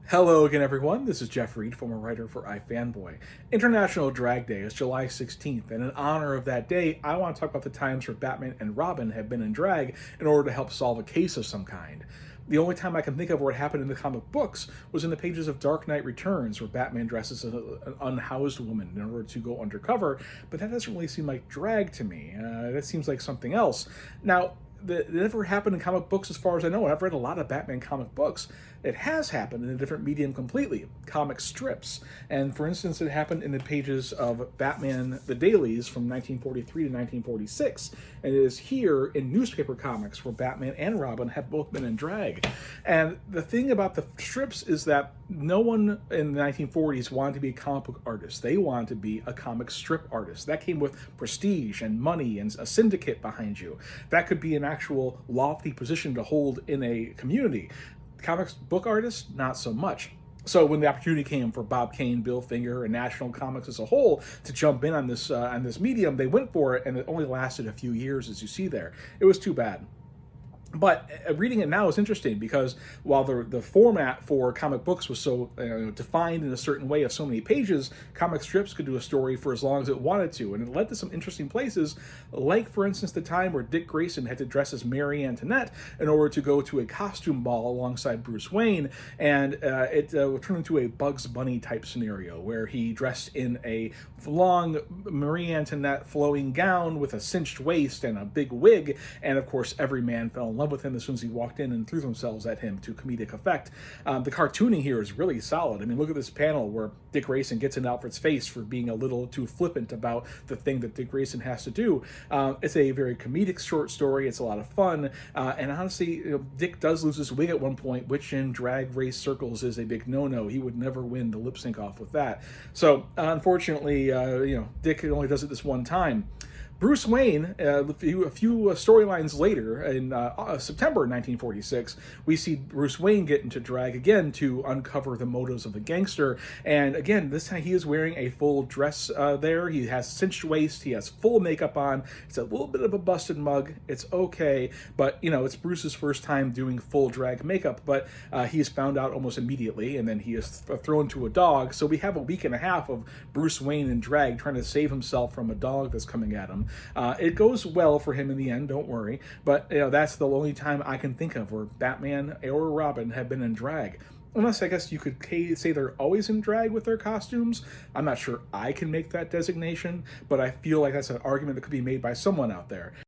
Hello again, everyone. This is Jeff Reed, former writer for iFanboy. International Drag Day is July 16th, and in honor of that day, I want to talk about the times where Batman and Robin have been in drag in order to help solve a case of some kind. The only time I can think of where it happened in the comic books was in the pages of Dark Knight Returns, where Batman dresses as an unhoused woman in order to go undercover, but that doesn't really seem like drag to me. That seems like something else. Now, that never happened in comic books as far as I know. I've read a lot of Batman comic books. It has happened in a different medium completely, comic strips. And for instance, it happened in the pages of Batman the Dailies from 1943 to 1946. And it is here in newspaper comics where Batman and Robin have both been in drag. And the thing about the strips is that no one in the 1940s wanted to be a comic book artist. They wanted to be a comic strip artist. That came with prestige and money and a syndicate behind you. That could be an actual lofty position to hold in a community. Comics book artists, not so much. So when the opportunity came for Bob Kane, Bill Finger, and National Comics as a whole to jump in on this medium, they went for it, and it only lasted a few years, as you see there. It was too bad. But reading it now is interesting because while the format for comic books was so defined in a certain way of so many pages, comic strips could do a story for as long as it wanted to. And it led to some interesting places, like, for instance, the time where Dick Grayson had to dress as Marie Antoinette in order to go to a costume ball alongside Bruce Wayne. And it turned into a Bugs Bunny type scenario where he dressed in a long Marie Antoinette flowing gown with a cinched waist and a big wig. And of course, every man fell in love with him as soon as he walked in and threw themselves at him to comedic effect. The cartooning here is really solid. I mean, look at this panel where Dick Grayson gets in Alfred's face for being a little too flippant about the thing that Dick Grayson has to do. It's a very comedic short story. It's a lot of fun. And honestly, Dick does lose his wig at one point, which in drag race circles is a big no-no. He would never win the lip sync off with that. So unfortunately, Dick only does it this one time. Bruce Wayne, a few storylines later, in September 1946, we see Bruce Wayne get into drag again to uncover the motives of the gangster. And again, this time he is wearing a full dress there. He has cinched waist. He has full makeup on. It's a little bit of a busted mug. It's okay. But, it's Bruce's first time doing full drag makeup. But he is found out almost immediately, and then he is thrown to a dog. So we have a week and a half of Bruce Wayne in drag trying to save himself from a dog that's coming at him. It goes well for him in the end, don't worry. But that's the only time I can think of where Batman or Robin have been in drag. Unless I guess you could say they're always in drag with their costumes. I'm not sure I can make that designation, but I feel like that's an argument that could be made by someone out there.